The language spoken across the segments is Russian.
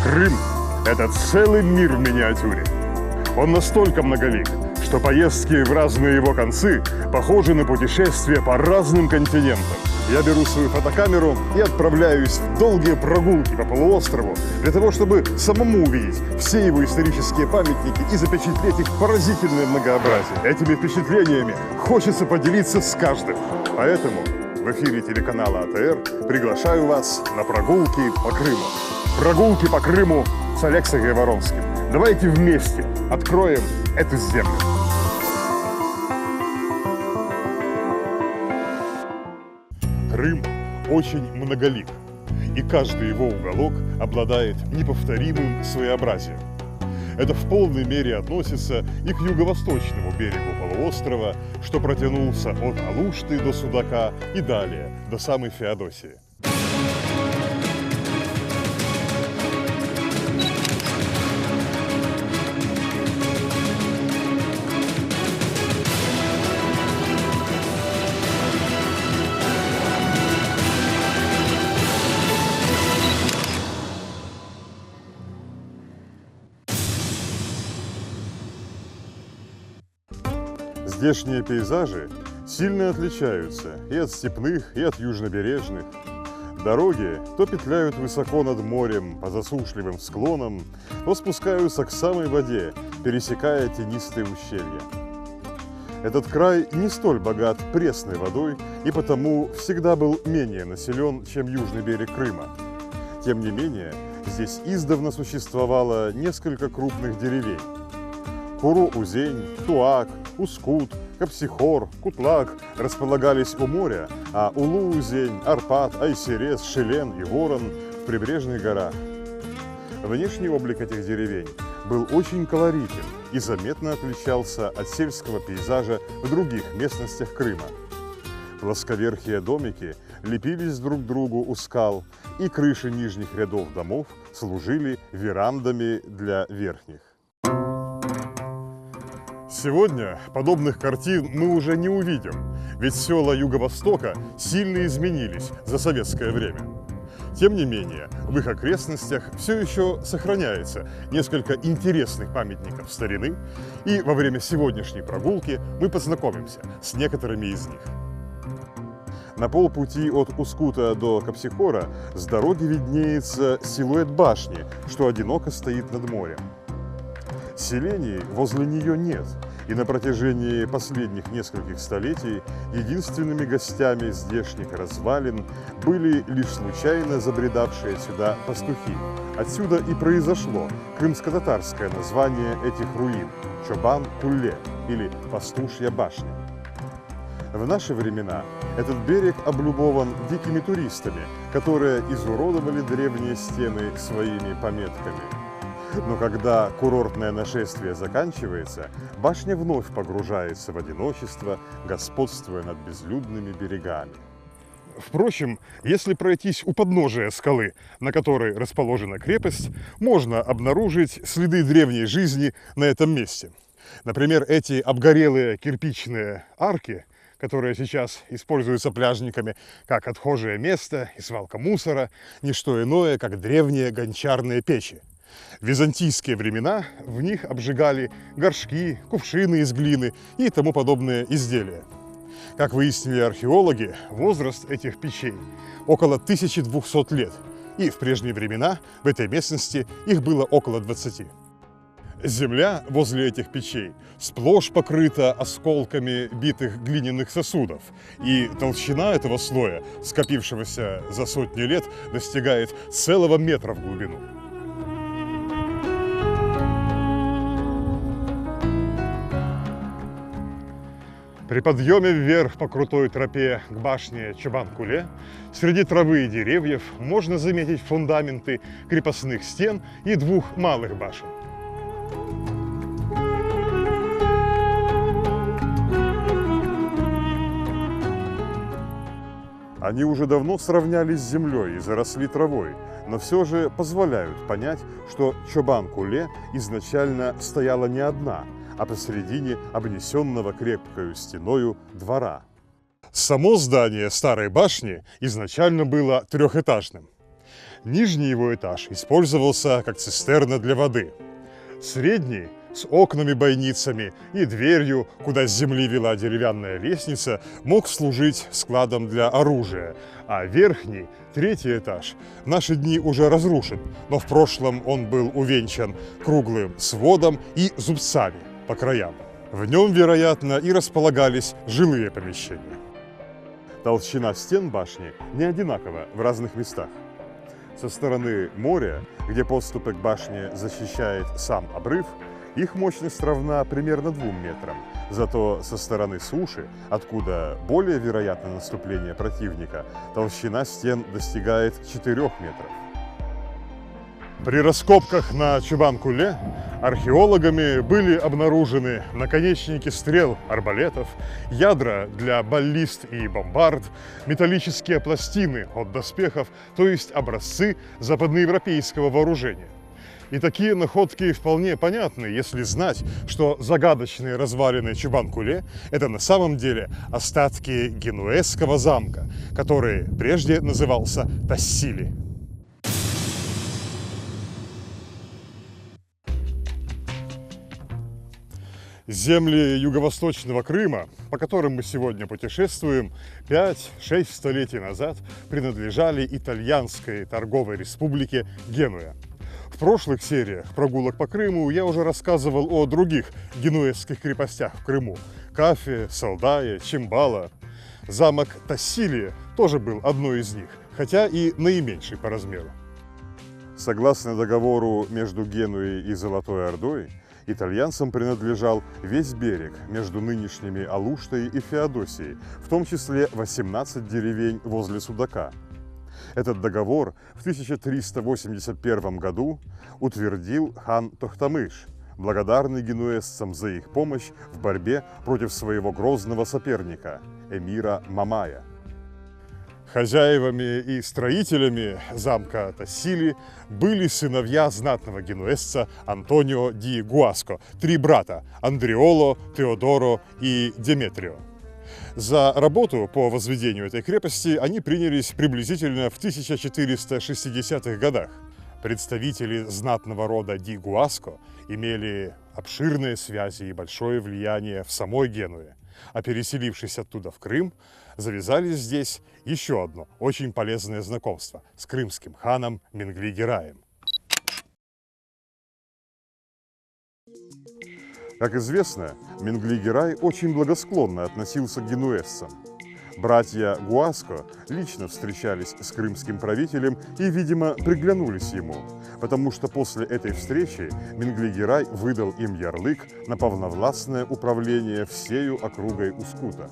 Крым – это целый мир в миниатюре. Он настолько многолик, что поездки в разные его концы похожи на путешествия по разным континентам. Я беру свою фотокамеру и отправляюсь в долгие прогулки по полуострову для того, чтобы самому увидеть все его исторические памятники и запечатлеть их поразительное многообразие. Этими впечатлениями хочется поделиться с каждым. Поэтому в эфире телеканала АТР приглашаю вас на прогулки по Крыму. Прогулки по Крыму с Алексеем Гайворонским. Давайте вместе откроем эту землю. Крым очень многолик, и каждый его уголок обладает неповторимым своеобразием. Это в полной мере относится и к юго-восточному берегу полуострова, что протянулся от Алушты до Судака и далее, до самой Феодосии. Здешние пейзажи сильно отличаются и от степных, и от южнобережных. Дороги то петляют высоко над морем по засушливым склонам, то спускаются к самой воде, пересекая тенистые ущелья. Этот край не столь богат пресной водой и потому всегда был менее населен, чем южный берег Крыма. Тем не менее, здесь издавна существовало несколько крупных деревень. Куру-Узень, Туак, Ускут, Капсихор, Кутлак располагались у моря, а Улу-Узень, Арпат, Айсерес, Шелен и Ворон в прибрежных горах. Внешний облик этих деревень был очень колоритен и заметно отличался от сельского пейзажа в других местностях Крыма. Плосковерхие домики лепились друг к другу у скал, и крыши нижних рядов домов служили верандами для верхних. Сегодня подобных картин мы уже не увидим, ведь села Юго-Востока сильно изменились за советское время. Тем не менее, в их окрестностях все еще сохраняется несколько интересных памятников старины, и во время сегодняшней прогулки мы познакомимся с некоторыми из них. На полпути от Ускута до Капсихора с дороги виднеется силуэт башни, что одиноко стоит над морем. Селений возле нее нет, и на протяжении последних нескольких столетий единственными гостями здешних развалин были лишь случайно забредавшие сюда пастухи. Отсюда и произошло крымско-татарское название этих руин – Чобан-Куле или Пастушья башня. В наши времена этот берег облюбован дикими туристами, которые изуродовали древние стены своими пометками. Но когда курортное нашествие заканчивается, башня вновь погружается в одиночество, господствуя над безлюдными берегами. Впрочем, если пройтись у подножия скалы, на которой расположена крепость, можно обнаружить следы древней жизни на этом месте. Например, эти обгорелые кирпичные арки, которые сейчас используются пляжниками как отхожее место и свалка мусора, не что иное, как древние гончарные печи. В византийские времена в них обжигали горшки, кувшины из глины и тому подобные изделия. Как выяснили археологи, возраст этих печей около 1200 лет, и в прежние времена в этой местности их было около 20. Земля возле этих печей сплошь покрыта осколками битых глиняных сосудов, и толщина этого слоя, скопившегося за сотни лет, достигает целого метра в глубину. При подъеме вверх по крутой тропе к башне Чобан-Куле среди травы и деревьев можно заметить фундаменты крепостных стен и двух малых башен. Они уже давно сравнялись с землей и заросли травой, но все же позволяют понять, что Чобан-Куле изначально стояла не одна, а посередине обнесенного крепкою стеною двора. Само здание старой башни изначально было трехэтажным. Нижний его этаж использовался как цистерна для воды. Средний с окнами-бойницами и дверью, куда с земли вела деревянная лестница, мог служить складом для оружия, а верхний, третий этаж, в наши дни уже разрушен, но в прошлом он был увенчан круглым сводом и зубцами по краям. В нем, вероятно, и располагались жилые помещения. Толщина стен башни не одинакова в разных местах. Со стороны моря, где подступы к башне защищает сам обрыв, их мощность равна примерно 2 метрам. Зато со стороны суши, откуда более вероятно наступление противника, толщина стен достигает 4 метров. При раскопках на Чубан-Куле археологами были обнаружены наконечники стрел, арбалетов, ядра для баллист и бомбард, металлические пластины от доспехов, то есть образцы западноевропейского вооружения. И такие находки вполне понятны, если знать, что загадочные развалины Чубан-Куле – это на самом деле остатки генуэзского замка, который прежде назывался Тассили. Земли юго-восточного Крыма, по которым мы сегодня путешествуем, 5-6 столетий назад принадлежали итальянской торговой республике Генуя. В прошлых сериях прогулок по Крыму я уже рассказывал о других генуэзских крепостях в Крыму – Кафе, Салдае, Чимбала. Замок Тассили тоже был одной из них, хотя и наименьший по размеру. Согласно договору между Генуей и Золотой Ордой, итальянцам принадлежал весь берег между нынешними Алуштой и Феодосией, в том числе 18 деревень возле Судака. Этот договор в 1381 году утвердил хан Тохтамыш, благодарный генуэзцам за их помощь в борьбе против своего грозного соперника, эмира Мамая. Хозяевами и строителями замка Тассили были сыновья знатного генуэзца Антонио ди Гуаско, 3 брата – Андреоло, Теодоро и Деметрио. За работу по возведению этой крепости они принялись приблизительно в 1460-х годах. Представители знатного рода ди Гуаско имели обширные связи и большое влияние в самой Генуе, а переселившись оттуда в Крым, завязали здесь еще одно очень полезное знакомство с крымским ханом Менгли-Гираем. Как известно, Менгли-Гирай очень благосклонно относился к генуэзцам. Братья Гуаско лично встречались с крымским правителем и, видимо, приглянулись ему, потому что после этой встречи Менгли-Гирай выдал им ярлык на полновластное управление всею округой Ускута.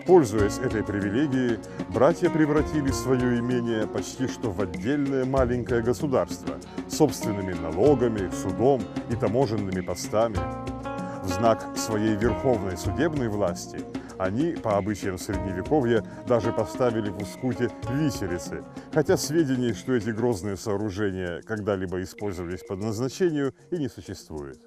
Пользуясь этой привилегией, братья превратили свое имение почти что в отдельное маленькое государство с собственными налогами, судом и таможенными постами. В знак своей верховной судебной власти они, по обычаям Средневековья, даже поставили в Ускуте виселицы, хотя сведений, что эти грозные сооружения когда-либо использовались по назначению, и не существует.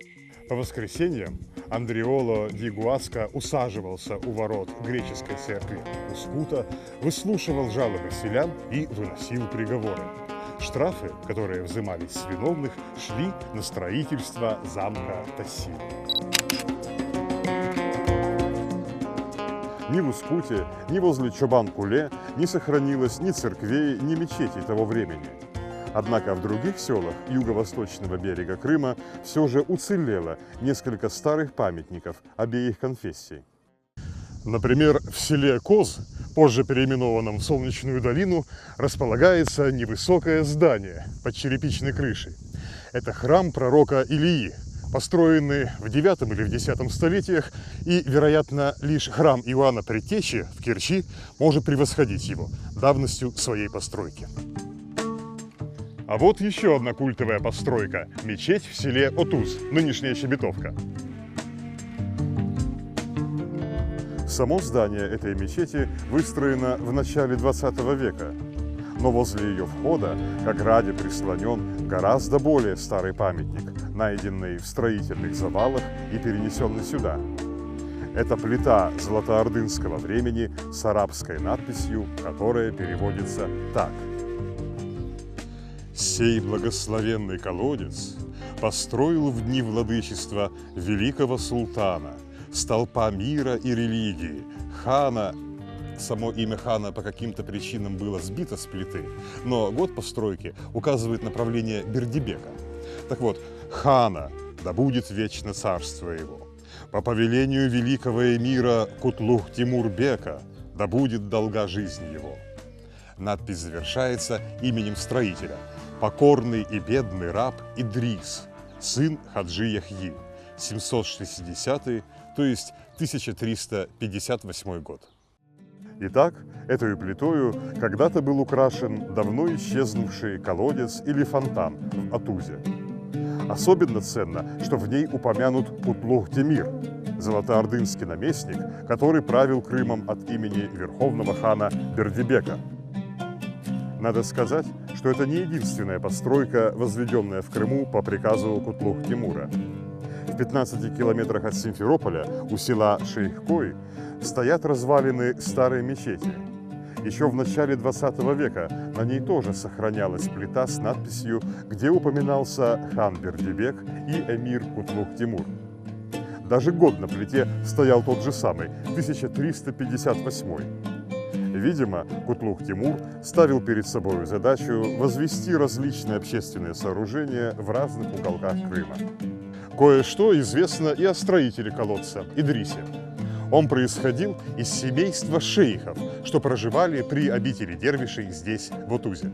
По воскресеньям Андреоло ди Гуаско усаживался у ворот греческой церкви Ускута, выслушивал жалобы селян и выносил приговоры. Штрафы, которые взимались с виновных, шли на строительство замка Тассили. Ни в Ускуте, ни возле Чобан-Куле не сохранилось ни церквей, ни мечетей того времени. Однако в других селах юго-восточного берега Крыма все же уцелело несколько старых памятников обеих конфессий. Например, в селе Коз, позже переименованном в Солнечную долину, располагается невысокое здание под черепичной крышей. Это храм пророка Илии, построенный в IX или в X столетиях, и, вероятно, лишь храм Иоанна Предтечи в Керчи может превосходить его давностью своей постройки. А вот еще одна культовая постройка – мечеть в селе Отуз, нынешняя Щебетовка. Само здание этой мечети выстроено в начале 20 века, но возле ее входа к ограде прислонен гораздо более старый памятник, найденный в строительных завалах и перенесенный сюда. Это плита золотоордынского времени с арабской надписью, которая переводится так: Сей благословенный колодец построил в дни владычества великого султана, столпа мира и религии, хана. Само имя хана по каким-то причинам было сбито с плиты, но год постройки указывает направление Бердибека. Так вот, хана, да будет вечно царство его, по повелению великого эмира Кутлук-Тимур-бека, да будет долга жизнь его. Надпись завершается именем строителя – покорный и бедный раб Идрис, сын Хаджи Яхьи, 760, то есть 1358 год. Итак, этой плитою когда-то был украшен давно исчезнувший колодец или фонтан в Атузе. Особенно ценно, что в ней упомянут Кутлук-Темир, золотоордынский наместник, который правил Крымом от имени верховного хана Бердибека. Надо сказать, что это не единственная постройка, возведенная в Крыму по приказу Кутлук-Тимура. В 15 километрах от Симферополя, у села Шейх-Кой, стоят развалины старой мечети. Еще в начале 20 века на ней тоже сохранялась плита с надписью, где упоминался хан Бердибек и эмир Кутлук-Тимур. Даже год на плите стоял тот же самый, 1358. Видимо, Кутлук-Тимур ставил перед собой задачу возвести различные общественные сооружения в разных уголках Крыма. Кое-что известно и о строителе колодца Идрисе. Он происходил из семейства шейхов, что проживали при обители дервишей здесь, в Отузе.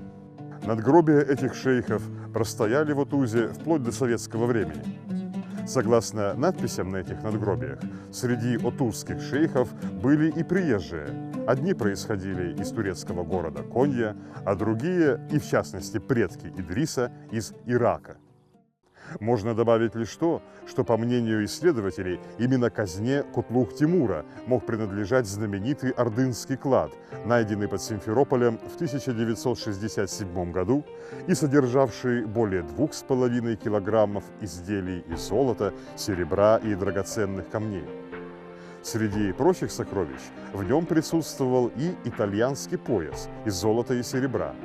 Надгробия этих шейхов простояли в Отузе вплоть до советского времени. Согласно надписям на этих надгробиях, среди отузских шейхов были и приезжие. Одни происходили из турецкого города Конья, а другие, и в частности предки Идриса, из Ирака. Можно добавить лишь то, что, по мнению исследователей, именно казне Кутлук-Тимура мог принадлежать знаменитый ордынский клад, найденный под Симферополем в 1967 году и содержавший более 2,5 килограммов изделий из золота, серебра и драгоценных камней. Среди прочих сокровищ в нем присутствовал и итальянский пояс из золота и серебра.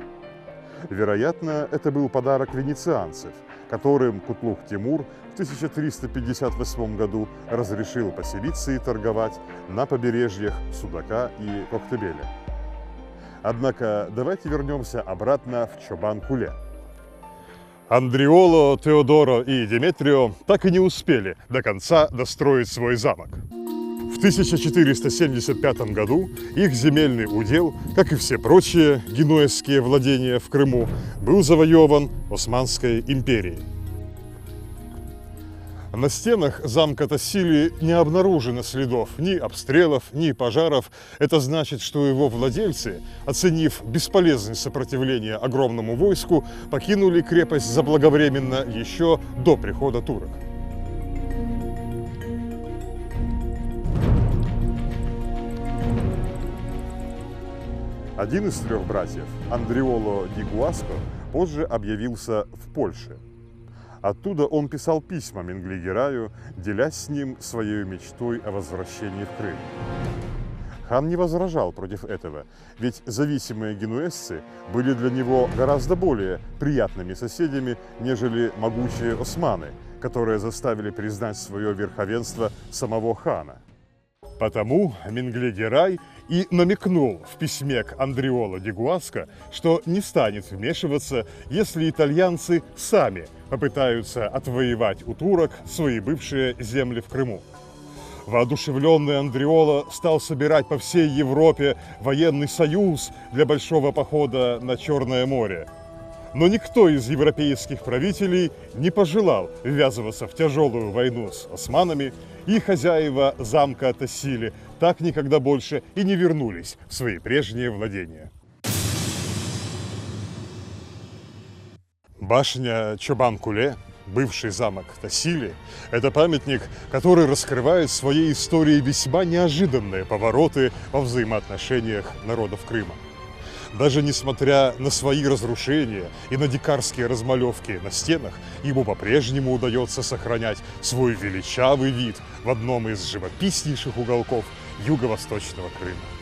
Вероятно, это был подарок венецианцев, которым Кутлук-Тимур в 1358 году разрешил поселиться и торговать на побережьях Судака и Коктебеля. Однако давайте вернемся обратно в Чобан-Куле. Андриоло, Теодоро и Деметрио так и не успели до конца достроить свой замок. В 1475 году их земельный удел, как и все прочие генуэзские владения в Крыму, был завоеван Османской империей. На стенах замка Тассили не обнаружено следов ни обстрелов, ни пожаров. Это значит, что его владельцы, оценив бесполезность сопротивления огромному войску, покинули крепость заблаговременно еще до прихода турок. Один из трех братьев, Андриоло ди Гуаско, позже объявился в Польше. Оттуда он писал письма Менгли-Гераю, делясь с ним своей мечтой о возвращении в Крым. Хан не возражал против этого, ведь зависимые генуэзцы были для него гораздо более приятными соседями, нежели могучие османы, которые заставили признать свое верховенство самого хана. Потому Менгли-Герай и намекнул в письме к Андриоло ди Гуаско, что не станет вмешиваться, если итальянцы сами попытаются отвоевать у турок свои бывшие земли в Крыму. Воодушевленный Андриоло стал собирать по всей Европе военный союз для большого похода на Черное море. Но никто из европейских правителей не пожелал ввязываться в тяжелую войну с османами, и хозяева замка Тассили так никогда больше и не вернулись в свои прежние владения. Башня Чобан-Куле, бывший замок Тассили, это памятник, который раскрывает в своей истории весьма неожиданные повороты во взаимоотношениях народов Крыма. Даже несмотря на свои разрушения и на дикарские размалевки на стенах, ему по-прежнему удается сохранять свой величавый вид в одном из живописнейших уголков юго-восточного Крыма.